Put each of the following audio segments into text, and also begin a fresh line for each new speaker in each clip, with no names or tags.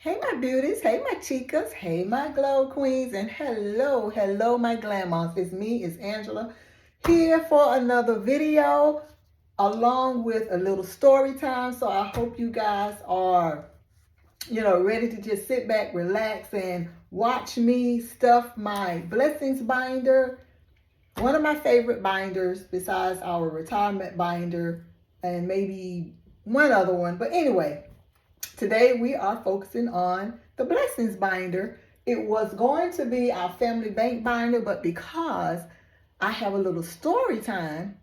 Hey, my beauties. Hey, my chicas. Hey, my glow queens. And hello, my Glamm-Mahs. It's me, it's Angela, here for another video along with a little story time. So I hope you guys are, ready to just sit back, relax, and watch me stuff my blessings binder. One of my favorite binders besides our retirement binder and maybe one other one. But anyway, today we are focusing on the blessings binder. It was going to be our family bank binder, but because I have a little story time,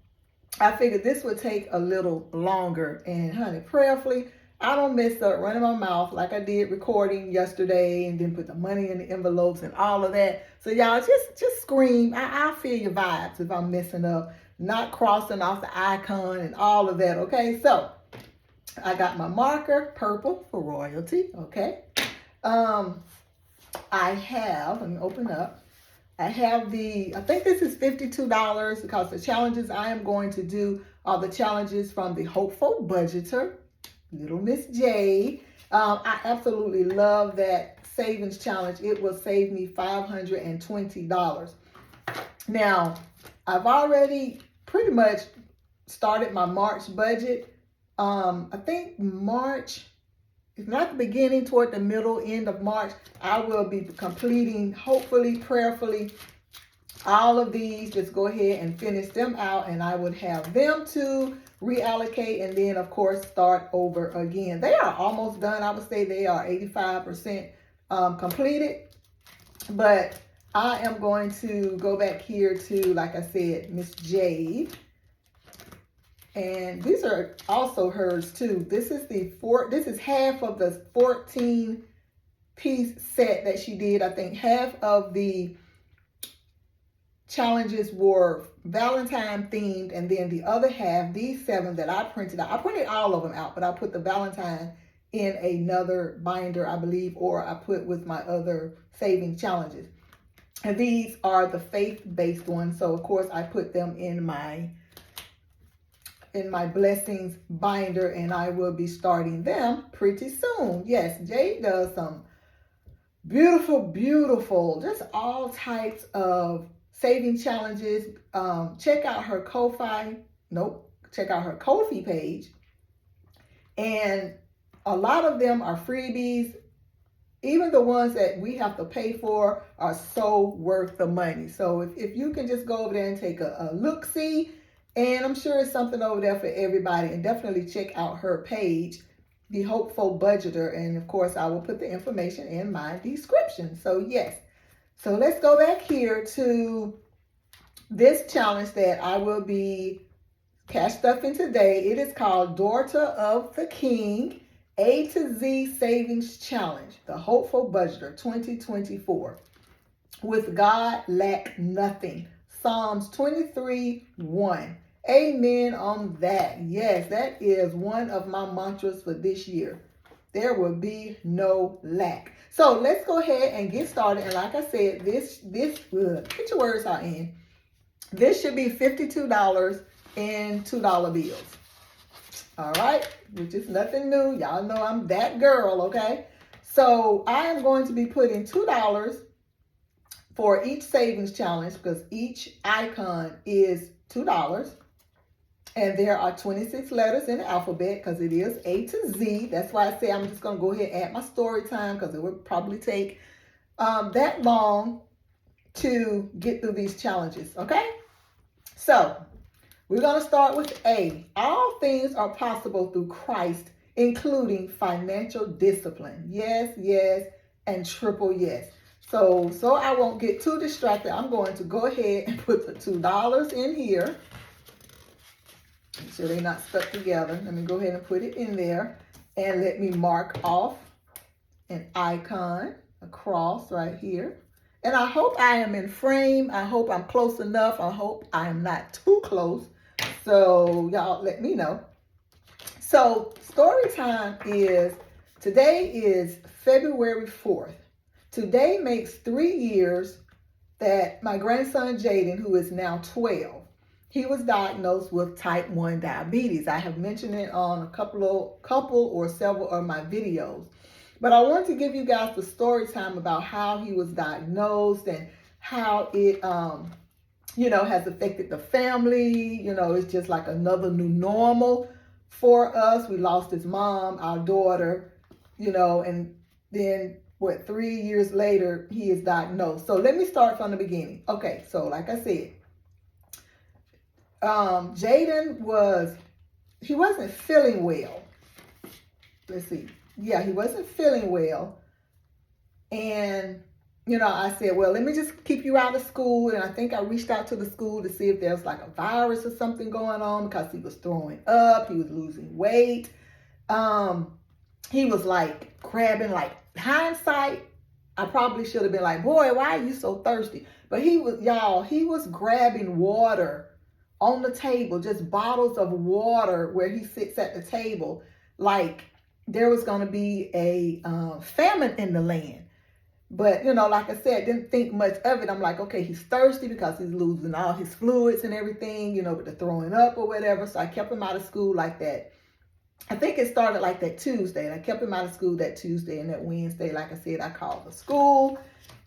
I figured this would take a little longer. And honey, prayerfully, I don't mess up running my mouth like I did recording yesterday and then put the money in the envelopes and all of that. So y'all just scream. I feel your vibes if I'm messing up, not crossing off the icon and all of that. Okay, so I got my marker, purple for royalty, okay? Let me open up. I have I think this is $52 because the challenges I am going to do are the challenges from the Hopeful Budgeter, Little Miss J. I absolutely love that savings challenge. It will save me $520. Now, I've already pretty much started my March budget. I think March, if not the beginning, toward the middle, end of March, I will be completing, hopefully, prayerfully, all of these. Just go ahead and finish them out, and I would have them to reallocate and then, of course, start over again. They are almost done. I would say they are 85% completed, but I am going to go back here to, like I said, Miss Jade. And these are also hers too. This is half of the 14-piece set that she did. I think half of the challenges were Valentine themed, and then the other half, these 7 that I printed out. I printed all of them out, but I put the Valentine in another binder, I believe, or I put with my other saving challenges. And these are the faith-based ones. So of course I put them in my blessings binder, and I will be starting them pretty soon. Yes, Jade does some beautiful, just all types of saving challenges. Check out her check out her Ko-fi page. And a lot of them are freebies. Even the ones that we have to pay for are so worth the money. So if you can just go over there and take a look-see, and I'm sure it's something over there for everybody. And definitely check out her page, The Hopeful Budgeter. And of course, I will put the information in my description. So yes. So let's go back here to this challenge that I will be cash stuffing today. It is called Daughter of the King, A to Z Savings Challenge, The Hopeful Budgeter 2024. With God lack nothing. Psalms 23:1. Amen on that. Yes, that is one of my mantras for this year. There will be no lack. So let's go ahead and get started. And like I said, get your words out in. This should be $52 in $2 bills. All right, which is nothing new. Y'all know I'm that girl, okay? So I am going to be putting $2 for each savings challenge because each icon is $2. And there are 26 letters in the alphabet because it is A to Z. That's why I say I'm just going to go ahead and add my story time because it would probably take that long to get through these challenges, okay? So we're going to start with A. All things are possible through Christ, including financial discipline. Yes, and triple yes. So I won't get too distracted, I'm going to go ahead and put the $2 in here. Make sure they're not stuck together. Let me go ahead and put it in there. And let me mark off an icon across right here. And I hope I am in frame. I hope I'm close enough. I hope I am not too close. So y'all let me know. So story time is, today is February 4th. Today makes 3 years that my grandson Jaydon, who is now 12, he was diagnosed with type 1 diabetes. I have mentioned it on a couple or several of my videos. But I want to give you guys the story time about how he was diagnosed and how it, has affected the family. It's just like another new normal for us. We lost his mom, our daughter, and then 3 years later, he is diagnosed. So let me start from the beginning. Okay, so like I said, Jaydon he wasn't feeling well. Let's see. Yeah, he wasn't feeling well. And, I said, well, let me just keep you out of school. And I think I reached out to the school to see if there was like a virus or something going on, because he was throwing up, he was losing weight. He was like grabbing, like, hindsight, I probably should have been like, boy, why are you so thirsty? But he was grabbing water on the table, just bottles of water where he sits at the table, like there was going to be a famine in the land. But, like I said, didn't think much of it. I'm like, okay, he's thirsty because he's losing all his fluids and everything, with the throwing up or whatever. So I kept him out of school like that. I think it started like that Tuesday, and I kept him out of school that Tuesday, and that Wednesday, like I said, I called the school,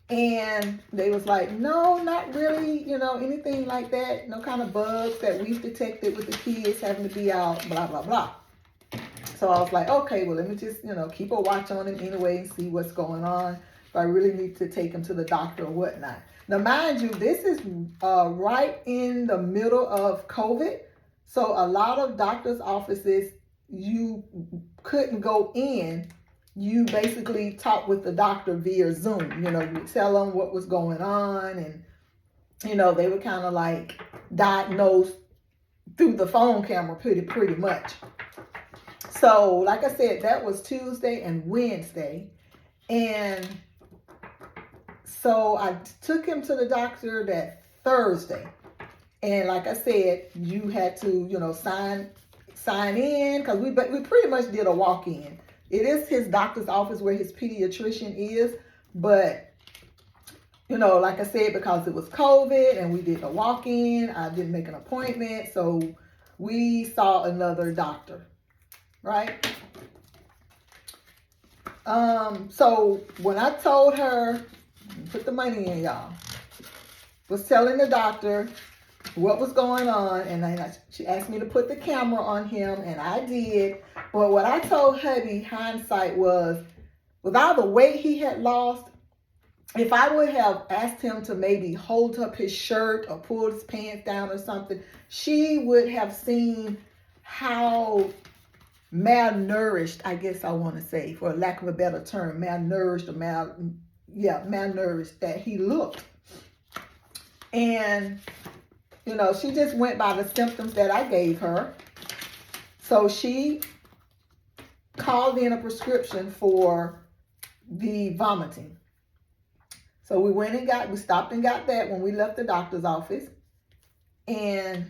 and they was like, no, not really, anything like that. No kind of bugs that we've detected with the kids having to be out, blah, blah, blah. So I was like, okay, well, let me just, keep a watch on him anyway and see what's going on. If I really need to take him to the doctor or whatnot. Now, mind you, this is right in the middle of COVID. So a lot of doctor's offices, you couldn't go in. You basically talk with the doctor via Zoom. You would tell them what was going on, and, they would kind of like diagnose through the phone camera pretty much. So, like I said, that was Tuesday and Wednesday. And so I took him to the doctor that Thursday. And like I said, you had to, sign in, because we pretty much did a walk-in. It is his doctor's office where his pediatrician is. But, like I said, because it was COVID and we did a walk-in, I didn't make an appointment. So we saw another doctor, right? So when I told her, put the money in, y'all, was telling the doctor what was going on, and then she asked me to put the camera on him, and I did. But what I told hubby, hindsight, was with all the weight he had lost, if I would have asked him to maybe hold up his shirt or pull his pants down or something, she would have seen how malnourished, I guess I want to say, for lack of a better term, malnourished or malnourished that he looked. And, she just went by the symptoms that I gave her. So she called in a prescription for the vomiting. So we stopped and got that when we left the doctor's office, and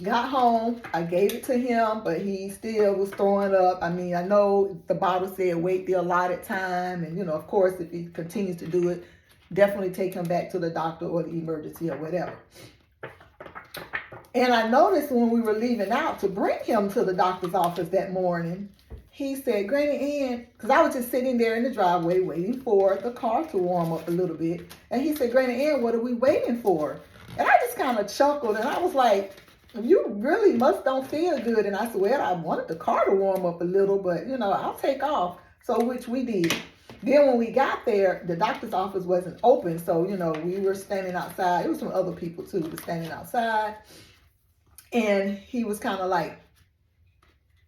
got home. I gave it to him, but he still was throwing up. I mean, I know the bottle said wait the allotted time, and of course, if he continues to do it, definitely take him back to the doctor or the emergency or whatever. And I noticed when we were leaving out to bring him to the doctor's office that morning, he said, Granny Ann, because I was just sitting there in the driveway waiting for the car to warm up a little bit. And he said, Granny Ann, what are we waiting for? And I just kind of chuckled, and I was like, you really don't feel good. And I said, well, I wanted the car to warm up a little, but, I'll take off. So, which we did. Then when we got there, the doctor's office wasn't open. So, we were standing outside. It was some other people, too, who were standing outside. And he was kind of like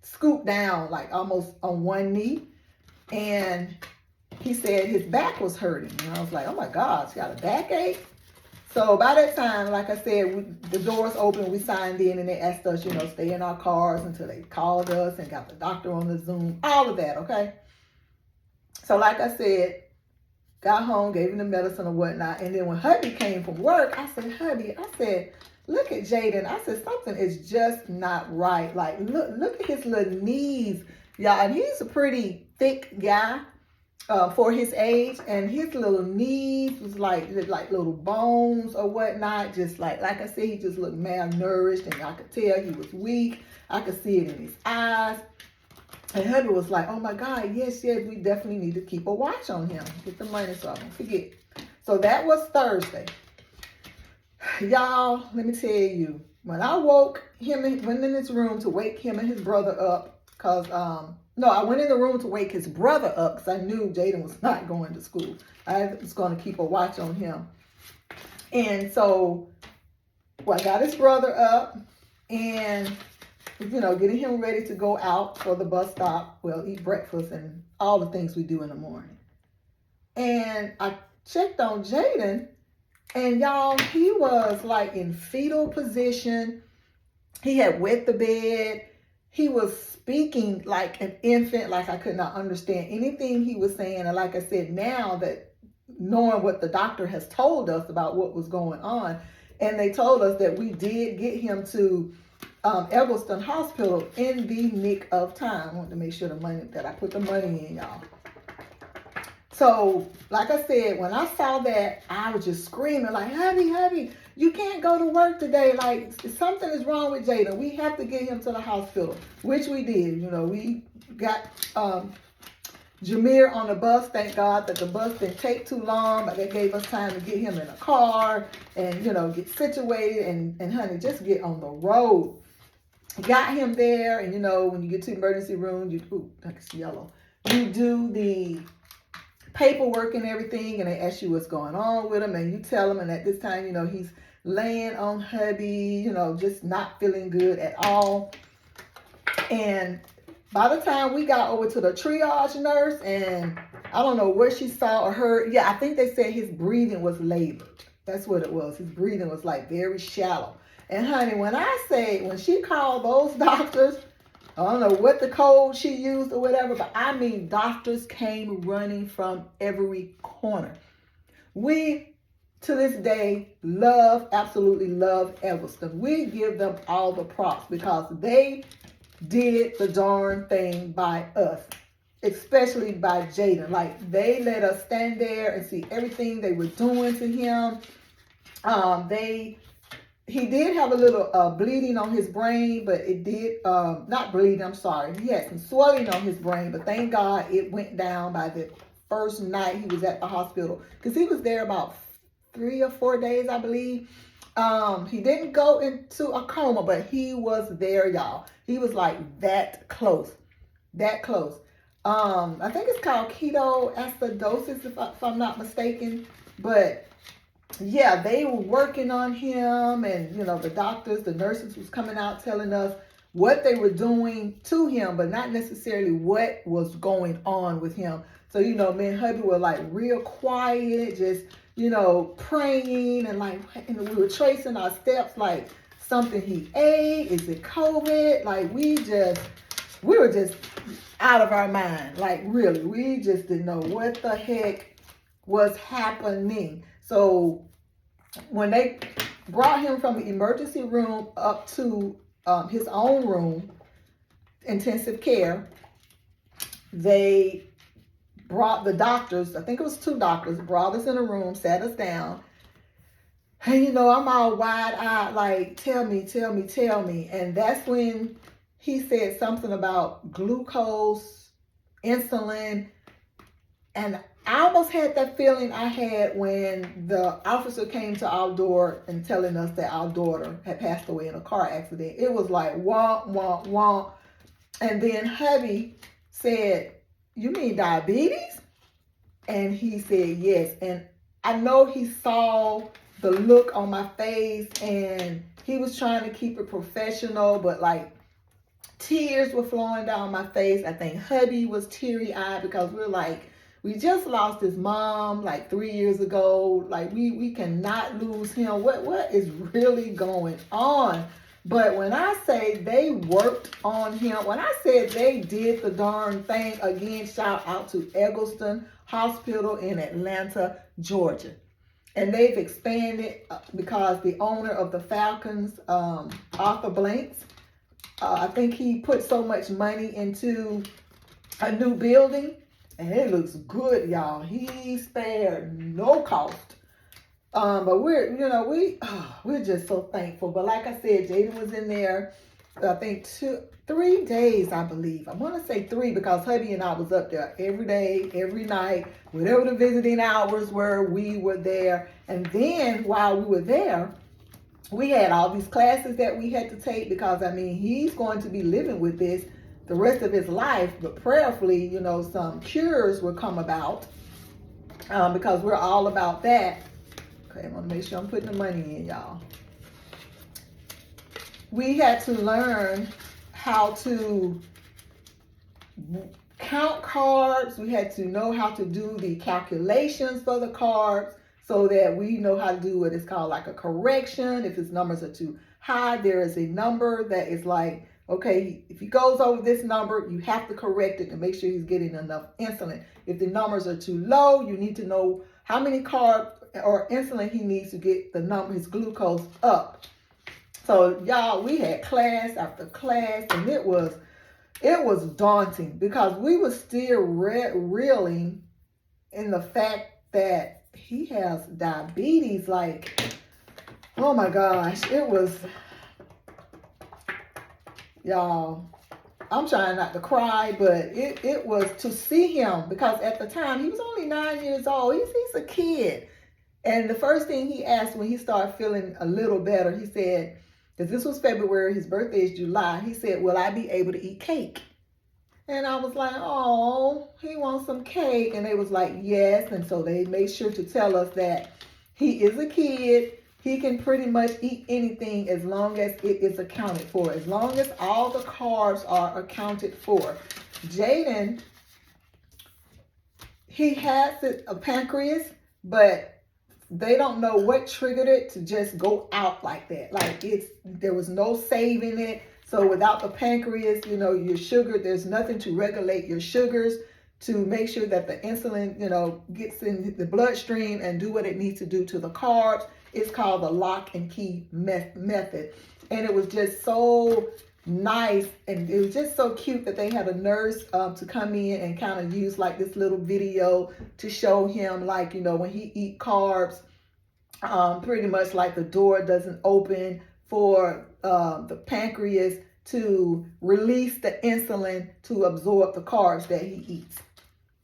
scooped down, like almost on one knee. And he said his back was hurting. And I was like, oh, my gosh, he got a backache? So by that time, like I said, the doors opened, we signed in, and they asked us, stay in our cars until they called us and got the doctor on the Zoom, all of that, okay? So like I said, got home, gave him the medicine or whatnot, and then when hubby came from work, I said, hubby, look at Jaydon. I said, something is just not right. Like, look at his little knees, y'all. And he's a pretty thick guy for his age, and his little knees was like little bones or whatnot. Just like I said, he just looked malnourished, and I could tell he was weak. I could see it in his eyes. And hubby was like, oh my God, yes, we definitely need to keep a watch on him. Get the money so I don't forget. So that was Thursday. Y'all, let me tell you, when I woke him and went in his room to wake him and his brother up, because no, I went in the room to wake his brother up because I knew Jaydon was not going to school. I was going to keep a watch on him. And so, well, I got his brother up and, getting him ready to go out for the bus stop. Well, eat breakfast and all the things we do in the morning. And I checked on Jaydon, and y'all, he was like in fetal position. He had wet the bed. He was speaking like an infant, like I could not understand anything he was saying. And like I said, now that knowing what the doctor has told us about what was going on, and they told us that we did get him to Eggleston Hospital in the nick of time. I want to make sure that I put the money in, y'all. So, like I said, when I saw that, I was just screaming like, hubby, you can't go to work today. Like, something is wrong with Jaydon. We have to get him to the hospital, which we did. We got Jameer on the bus. Thank God that the bus didn't take too long, but they gave us time to get him in a car and, get situated and honey, just get on the road. Got him there, and, when you get to the emergency room, that's yellow. You do the paperwork and everything, and they ask you what's going on with him, and you tell them, and at this time, he's laying on hubby, just not feeling good at all. And by the time we got over to the triage nurse, and I don't know what she saw or heard, I think they said his breathing was labored. That's what it was. His breathing was like very shallow. And honey, when she called those doctors, I don't know what the code she used or whatever, but I mean, doctors came running from every corner. We, to this day, absolutely love Eggleston. We give them all the props because they did the darn thing by us, especially by Jaydon. Like, they let us stand there and see everything they were doing to him. He did have a little bleeding on his brain, but it did, not bleeding, I'm sorry. He had some swelling on his brain, but thank God it went down by the first night he was at the hospital. Because he was there about 3 or 4 days, I believe. He didn't go into a coma, but he was there, y'all. He was like that close. That close. I think it's called ketoacidosis, if I'm not mistaken. But yeah, they were working on him, and the doctors, the nurses was coming out telling us what they were doing to him, but not necessarily what was going on with him. So, me and hubby were like real quiet, just, praying, and we were tracing our steps, like something he ate, is it COVID? Like, we were just out of our mind. Like, really, we just didn't know what the heck was happening. So when they brought him from the emergency room up to his own room, intensive care, they brought the doctors, I think it was 2 doctors, brought us in a room, sat us down. And I'm all wide-eyed, like, tell me. And that's when he said something about glucose, insulin, and I almost had that feeling I had when the officer came to our door and telling us that our daughter had passed away in a car accident. It was like, womp, womp, womp. And then hubby said, you mean diabetes? And he said, yes. And I know he saw the look on my face, and he was trying to keep it professional, but like tears were flowing down my face. I think hubby was teary-eyed because we're like, we just lost his mom like 3 years ago. Like, we cannot lose him. What is really going on? But when I say they worked on him, when I said they did the darn thing, again, shout out to Eggleston Hospital in Atlanta, Georgia. And they've expanded because the owner of the Falcons, Arthur Blanks, I think he put so much money into a new building. And it looks good, y'all. He spared no cost. But we're just so thankful. But like I said, Jaydon was in there I think 3 days, I believe. I want to say 3 because hubby and I was up there every day, every night, whatever the visiting hours were, we were there. And then while we were there, we had all these classes that we had to take because, I mean, he's going to be living with this the rest of his life, but prayerfully, you know, some cures will come about because we're all about that. Okay, I want to make sure I'm putting the money in, y'all. We had to learn how to count carbs. We had to know how to do the calculations for the carbs so that we know how to do what is called like a correction. If his numbers are too high, there is a number that is like, okay, if he goes over this number, you have to correct it and make sure he's getting enough insulin. If the numbers are too low, you need to know how many carbs or insulin he needs to get his glucose up. So y'all, we had class after class, and it was daunting because we were still reeling in the fact that he has diabetes. Like, oh my gosh, it was, y'all, I'm trying not to cry, but it was to see him because at the time he was only 9 years old. He's a kid. And the first thing he asked when he started feeling a little better, he said, because this was February, his birthday is July, he said, will I be able to eat cake? And I was like, oh, he wants some cake. And they was like, yes. And so they made sure to tell us that he is a kid. He can pretty much eat anything as long as it is accounted for, as long as all the carbs are accounted for. Jaydon, he has a pancreas, but they don't know what triggered it to just go out like that. Like there was no saving it. So without the pancreas, you know, your sugar, there's nothing to regulate your sugars to make sure that the insulin, you know, gets in the bloodstream and do what it needs to do to the carbs. It's called the lock and key method. And it was just so nice, and it was just so cute that they had a nurse to come in and kind of use like this little video to show him, like, you know, when he eat carbs, pretty much like the door doesn't open for the pancreas to release the insulin to absorb the carbs that he eats,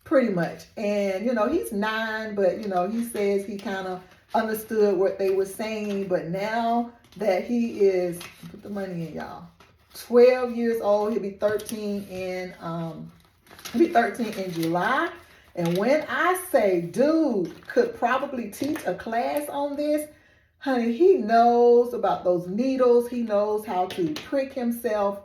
pretty much. And, you know, he's 9, but, you know, he says he kind of understood what they were saying. But now that he is, put the money in, y'all, 12 years old, he'll be 13 in July. And when I say dude could probably teach a class on this, honey, he knows about those needles. He knows how to prick himself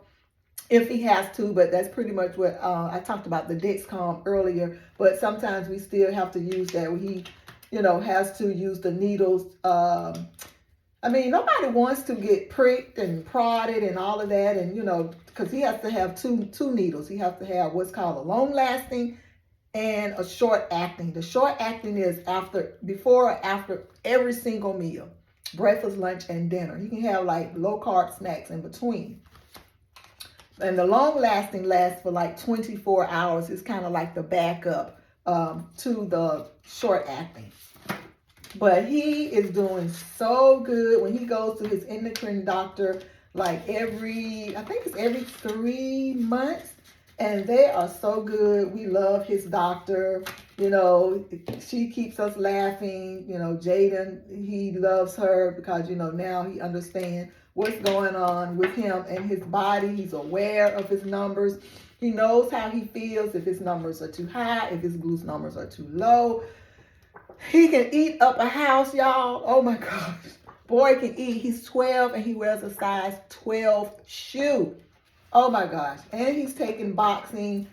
if he has to, but that's pretty much what I talked about the Dexcom earlier. But sometimes we still have to use that. He, you know, has to use the needles. I mean, nobody wants to get pricked and prodded and all of that. And, you know, because he has to have two needles. He has to have what's called a long-lasting and a short-acting. The short-acting is before or after every single meal, breakfast, lunch, and dinner. You can have like low-carb snacks in between. And the long-lasting lasts for like 24 hours. It's kind of like the backup to the short-acting. But he is doing so good when he goes to his endocrine doctor, like I think it's every 3 months. And they are so good. We love his doctor. You know, she keeps us laughing. You know, Jaydon, he loves her because, you know, now he understands what's going on with him and his body. He's aware of his numbers. He knows how he feels if his numbers are too high, if his glucose numbers are too low. He can eat up a house, y'all. Oh my gosh. Boy can eat. He's 12 and he wears a size 12 shoe. Oh my gosh. And he's taking boxing.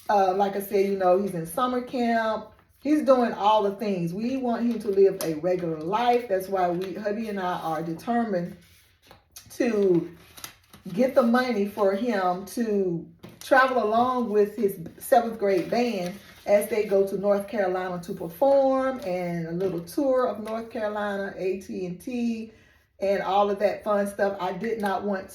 Like I said, you know, he's in summer camp. He's doing all the things. We want him to live a regular life. That's why hubby and I are determined to get the money for him to travel along with his 7th grade band as they go to North Carolina to perform, and a little tour of North Carolina, AT&T, and all of that fun stuff. We did not want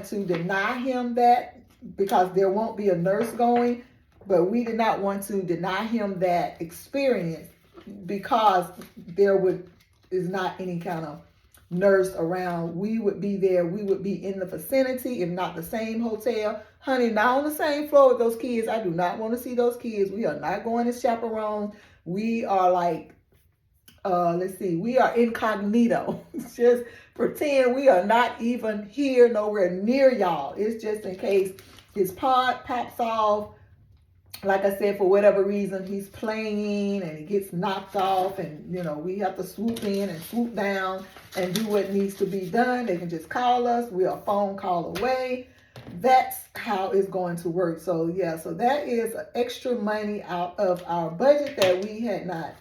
to deny him that because there won't be a nurse going, but we did not want to deny him that experience because there is not any kind of nurse around, we would be there. We would be in the vicinity, if not the same hotel. Honey, not on the same floor with those kids. I do not want to see those kids. We are not going as chaperones. We are like, let's see, we are incognito. Just pretend we are not even here, nowhere near y'all. It's just in case his pod pops off. Like I said, for whatever reason, he's playing and he gets knocked off, and we have to swoop in and swoop down and do what needs to be done. They can just call us. We're a phone call away. That's how it's going to work. So yeah, so that is extra money out of our budget that we had not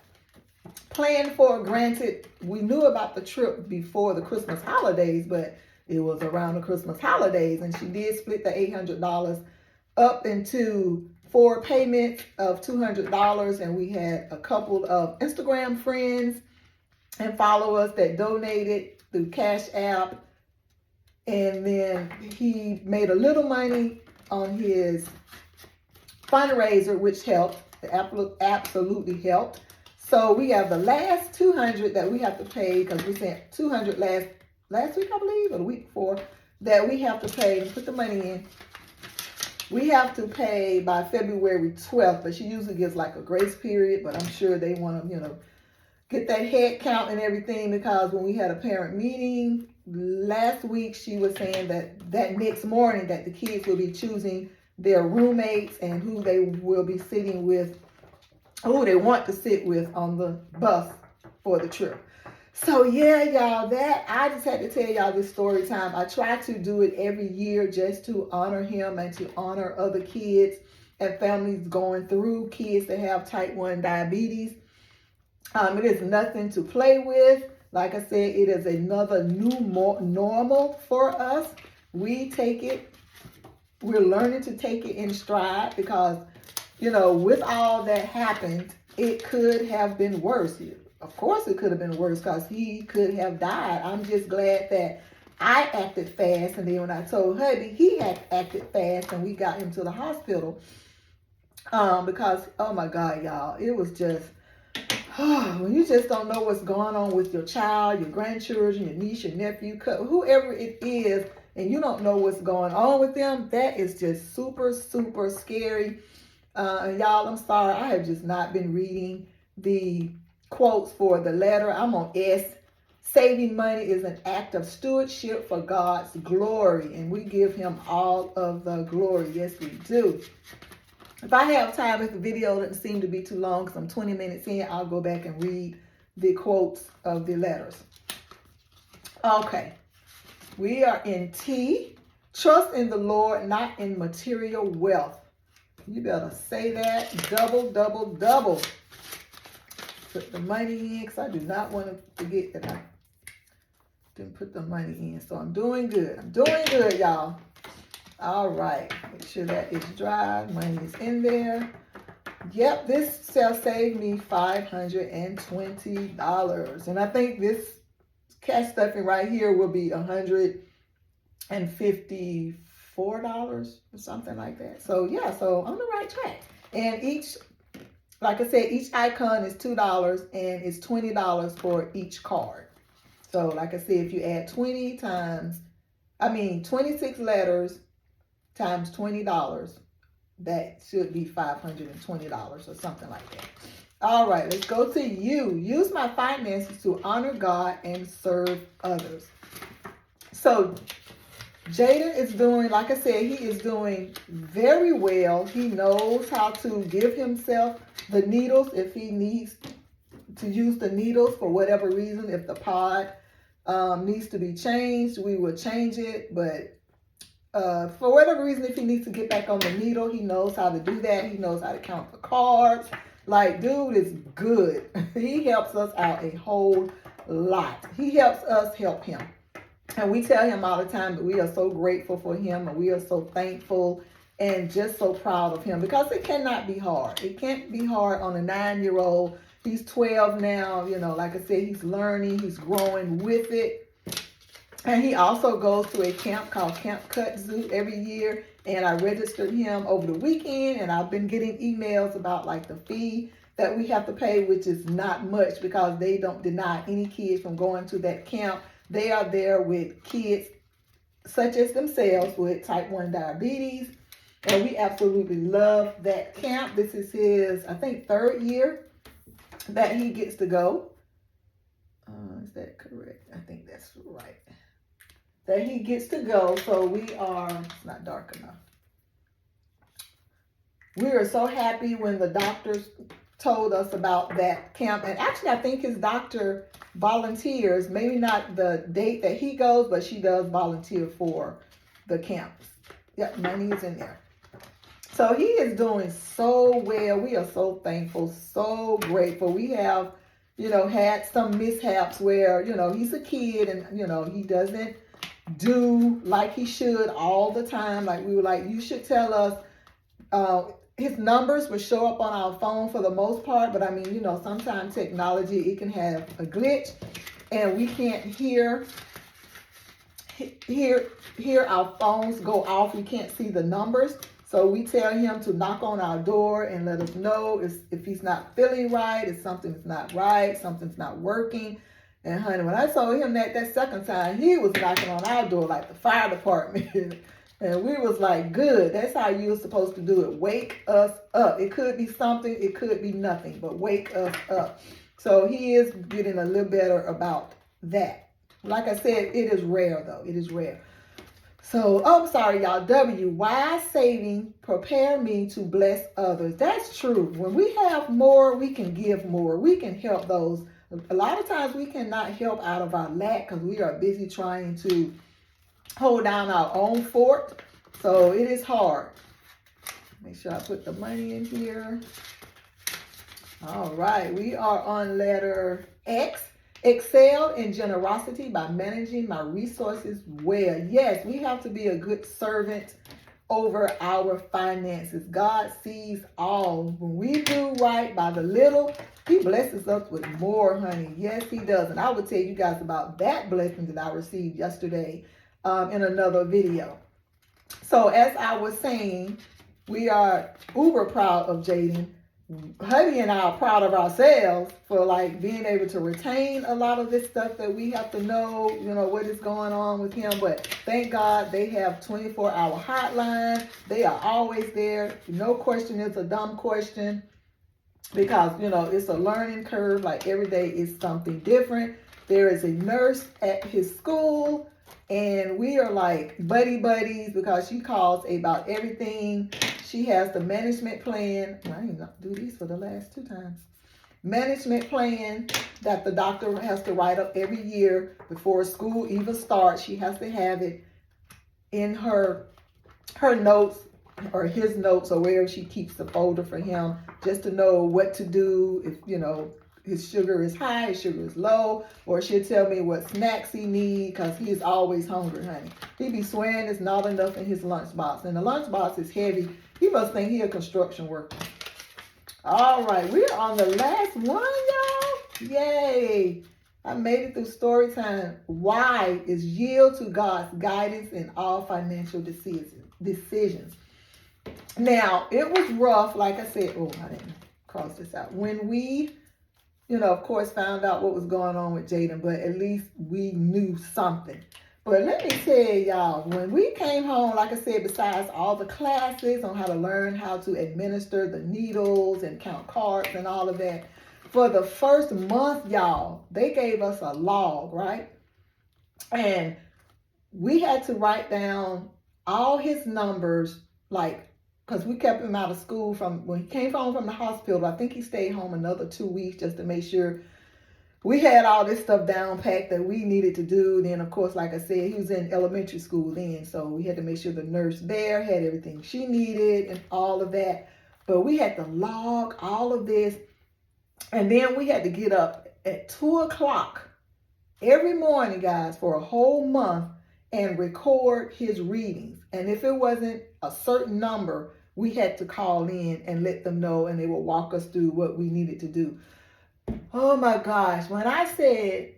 planned for. Granted, we knew about the trip before the Christmas holidays, but it was around the Christmas holidays, and she did split the $800 up into 4 payments of $200, and we had a couple of Instagram friends and followers that donated through Cash App, and then he made a little money on his fundraiser, which helped. It absolutely helped. So we have the last $200 that we have to pay, because we sent $200 last week, I believe, or the week before, that we have to pay and put the money in. We have to pay by February 12th, but she usually gives like a grace period, but I'm sure they want to, get that head count and everything, because when we had a parent meeting last week, she was saying that next morning that the kids will be choosing their roommates and who they will be sitting with, who they want to sit with on the bus for the trip. So yeah, y'all, that I just had to tell y'all this story time. I try to do it every year just to honor him and to honor other kids and families going through, kids that have type 1 diabetes. It is nothing to play with. Like I said, it is another new normal for us. We take it, we're learning to take it in stride, because, with all that happened, it could have been worse. Of course it could have been worse, because he could have died. I'm just glad that I acted fast, and then when I told hubby, he had acted fast, and we got him to the hospital. Because, oh my God, y'all, it was just, when you just don't know what's going on with your child, your grandchildren, your niece, your nephew, whoever it is, and you don't know what's going on with them, that is just super, super scary. And y'all, I'm sorry, I have just not been reading the quotes for the letter. I'm on S. Saving money is an act of stewardship for God's glory, and we give him all of the glory. Yes, we do. If I have time, if the video doesn't seem to be too long, because I'm 20 minutes in, I'll go back and read the quotes of the letters. Okay. We are in T. Trust in the Lord, not in material wealth. You better say that double, double, double. Put the money in, because I do not want to forget that I didn't put the money in. So I'm doing good. I'm doing good, y'all. All right. Make sure that is dry. Money is in there. Yep, this shall save me $520. And I think this cash stuffing right here will be $154 or something like that. So yeah, so I'm on the right track. And each, like I said, each icon is $2, and it's $20 for each card. So like I said, if you add 26 letters times $20, that should be $520 or something like that. All right, let's go to you. Use my finances to honor God and serve others. So Jaydon is doing, like I said, he is doing very well. He knows how to give himself the needles if he needs to use the needles for whatever reason. If the pod needs to be changed, we will change it. But for whatever reason, if he needs to get back on the needle, he knows how to do that. He knows how to count the cards. Like, dude is good. He helps us out a whole lot. He helps us help him. And we tell him all the time that we are so grateful for him, and we are so thankful and just so proud of him, because it cannot be hard. It can't be hard on a 9-year-old. He's 12 now. Like I said, he's learning. He's growing with it. And he also goes to a camp called Camp Kudzu every year. And I registered him over the weekend, and I've been getting emails about like the fee that we have to pay, which is not much, because they don't deny any kids from going to that camp. They are there with kids such as themselves with type 1 diabetes. And we absolutely love that camp. This is his, I think, 3rd year that he gets to go. Is that correct? I think that's right. That he gets to go. So we are, it's not dark enough. We are so happy when the doctors told us about that camp. And actually, I think his doctor volunteers, maybe not the date that he goes, but she does volunteer for the camps. Yep, money is in there. So he is doing so well. We are so thankful, so grateful. We have, had some mishaps where, he's a kid and, he doesn't do like he should all the time. Like we were like, you should tell us. His numbers will show up on our phone for the most part, but I mean, sometimes technology, it can have a glitch and we can't hear our phones go off. We can't see the numbers. So we tell him to knock on our door and let us know if he's not feeling right, if something's not right, something's not working. And honey, when I told him that second time, he was knocking on our door like the fire department. And we was like, good, that's how you're supposed to do it. Wake us up. It could be something, it could be nothing, but wake us up. So he is getting a little better about that. Like I said, it is rare though. It is rare. So, I'm sorry, y'all. Wise saving prepare me to bless others. That's true. When we have more, we can give more. We can help those. A lot of times we cannot help out of our lack because we are busy trying to hold down our own fort. So it is hard. Make sure I put the money in here. All right. We are on letter X. Excel in generosity by managing my resources well. Yes, we have to be a good servant over our finances. God sees all. When we do right by the little, he blesses us with more, honey. Yes, he does. And I will tell you guys about that blessing that I received yesterday in another video. So as I was saying, we are uber proud of Jaydon. Hubby and I are proud of ourselves for like being able to retain a lot of this stuff that we have to know, what is going on with him. But thank God they have 24-hour hotline. They are always there. No question is a dumb question because, it's a learning curve. Like every day is something different. There is a nurse at his school and we are like buddies because she calls about everything. She has the management plan. I didn't do these for the last 2 times. Management plan that the doctor has to write up every year before school even starts. She has to have it in her notes or his notes or wherever she keeps the folder for him just to know what to do if, his sugar is high, his sugar is low, or she'll tell me what snacks he needs because he's always hungry, honey. He be swearing it's not enough in his lunchbox. And the lunchbox is heavy. He must think he a construction worker. All right, we're on the last one, y'all. Yay. I made it through story time. Why is yield to God's guidance in all financial decisions. Now, it was rough, like I said. Oh, I didn't cross this out. When we, of course, found out what was going on with Jaydon, but at least we knew something. But let me tell y'all, when we came home, like I said, besides all the classes on how to learn how to administer the needles and count cards and all of that, for the first month, y'all, they gave us a log, right? And we had to write down all his numbers, because we kept him out of school from when he came home from the hospital. I think he stayed home another 2 weeks just to make sure we had all this stuff down packed that we needed to do. Then, of course, like I said, he was in elementary school then. So we had to make sure the nurse there had everything she needed and all of that. But we had to log all of this. And then we had to get up at 2 o'clock every morning, guys, for a whole month and record his readings. And if it wasn't a certain number, we had to call in and let them know, and they would walk us through what we needed to do. Oh my gosh, when I say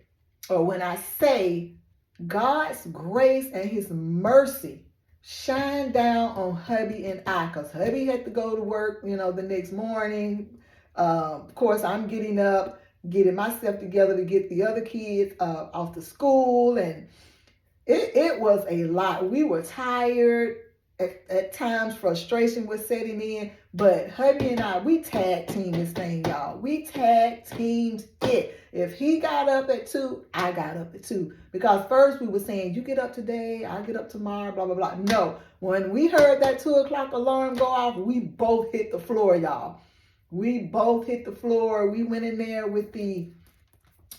God's grace and his mercy shine down on hubby and I, because hubby had to go to work, the next morning. Of course, I'm getting up, getting myself together to get the other kids off to school, and it was a lot. We were tired. At times, frustration was setting in. But hubby and I, we tag team this thing, y'all. We tag teamed it. If he got up at 2, I got up at 2. Because first we were saying, you get up today, I get up tomorrow, blah, blah, blah. No. When we heard that 2 o'clock alarm go off, we both hit the floor, y'all. We both hit the floor. We went in there with the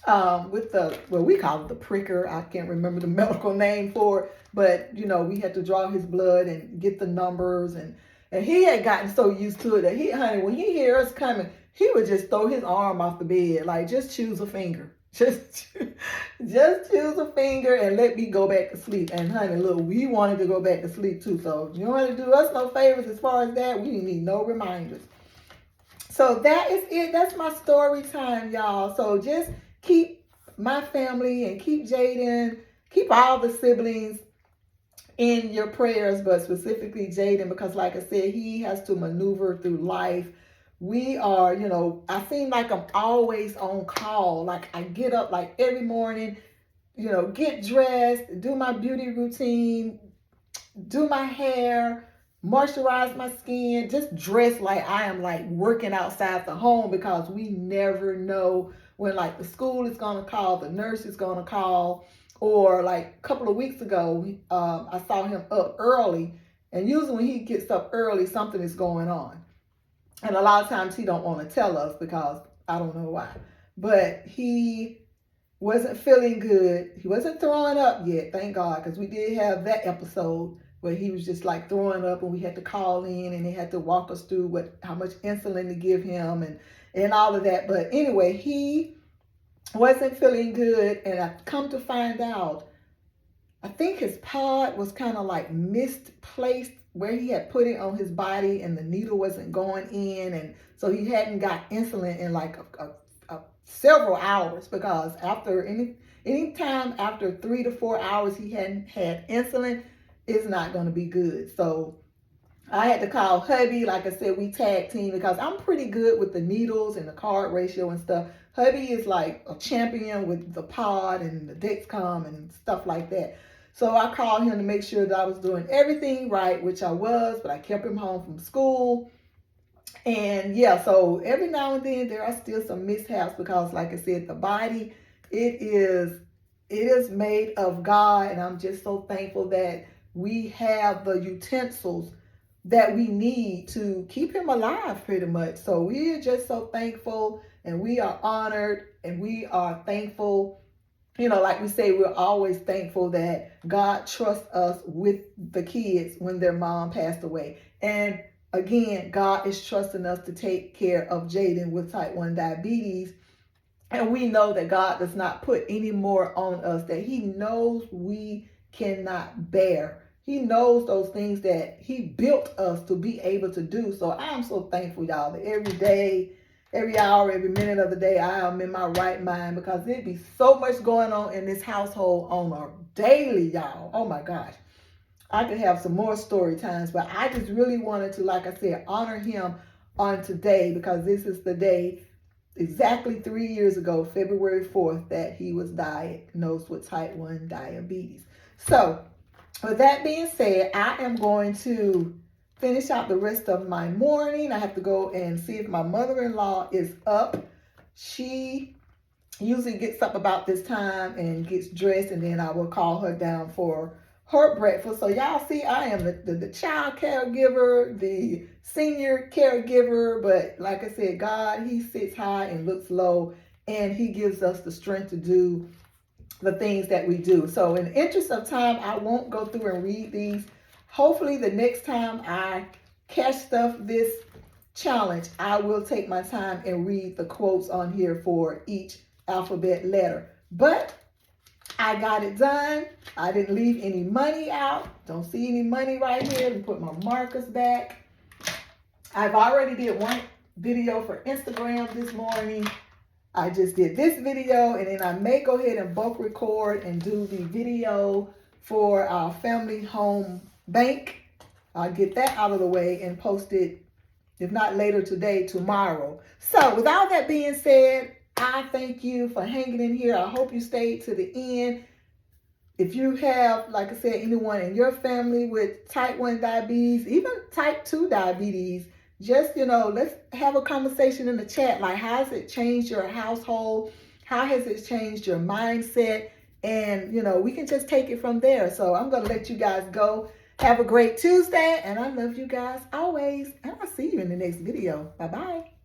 well, we call it the pricker. I can't remember the medical name for it, but we had to draw his blood and get the numbers, and he had gotten so used to it that honey, when he hear us coming, he would just throw his arm off the bed, like, just choose a finger. Just choose a finger and let me go back to sleep. And honey, look, we wanted to go back to sleep too. So if you want to do us no favors as far as that, we need no reminders. So that is it. That's my story time, y'all. So just keep my family and keep Jaydon, keep all the siblings in your prayers, but specifically Jaydon, because like I said, he has to maneuver through life. We are, I seem like I'm always on call. Like I get up like every morning, get dressed, do my beauty routine, do my hair, moisturize my skin, just dress like I am like working outside the home, because we never know when like the school is going to call, the nurse is going to call, or like a couple of weeks ago, I saw him up early, and usually when he gets up early, something is going on. And a lot of times he don't want to tell us because I don't know why, but he wasn't feeling good. He wasn't throwing up yet, thank God, because we did have that episode where he was just like throwing up, and we had to call in and they had to walk us through how much insulin to give him and all of that. But anyway, he wasn't feeling good, and I come to find out, I think his pod was kind of like misplaced where he had put it on his body, and the needle wasn't going in, and so he hadn't got insulin in like several hours, because after any time after 3 to 4 hours he hadn't had insulin, it's not going to be good. So I had to call hubby. Like I said, we tag team, because I'm pretty good with the needles and the card ratio and stuff. Hubby is like a champion with the pod and the Dexcom and stuff like that. So I called him to make sure that I was doing everything right, which I was, but I kept him home from school. And yeah, so every now and then there are still some mishaps, because like I said, the body, it is made of God, and I'm just so thankful that we have the utensils that we need to keep him alive pretty much. So we're just so thankful, and we are honored, and we are thankful. Like we say, we're always thankful that God trusts us with the kids when their mom passed away. And again, God is trusting us to take care of Jaydon with type 1 diabetes. And we know that God does not put any more on us that he knows we cannot bear. He knows those things that he built us to be able to do. So I'm so thankful, y'all, that every day, every hour, every minute of the day, I am in my right mind, because there'd be so much going on in this household on a daily, y'all. Oh my gosh. I could have some more story times, but I just really wanted to, like I said, honor him on today, because this is the day, exactly 3 years ago, February 4th, that he was diagnosed with type 1 diabetes. So with that being said, I am going to finish out the rest of my morning. I have to go and see if my mother-in-law is up. She usually gets up about this time and gets dressed, and then I will call her down for her breakfast. So y'all see, I am the child caregiver, the senior caregiver, but like I said, God, he sits high and looks low, and he gives us the strength to do the things that we do. So in the interest of time, I won't go through and read these. Hopefully the next time I catch stuff this challenge, I will take my time and read the quotes on here for each alphabet letter. But I got it done. I didn't leave any money out. Don't see any money right here. Let me put my markers back. I've already did one video for Instagram this morning. I just did this video, and then I may go ahead and bulk record and do the video for our family home bank. I'll get that out of the way and post it, if not later today, tomorrow. So with all that being said, I thank you for hanging in here. I hope you stayed to the end. If you have, like I said, anyone in your family with type 1 diabetes, even type 2 diabetes, just, let's have a conversation in the chat. Like, how has it changed your household? How has it changed your mindset? And, we can just take it from there. So I'm going to let you guys go. Have a great Tuesday. And I love you guys always. And I'll see you in the next video. Bye-bye.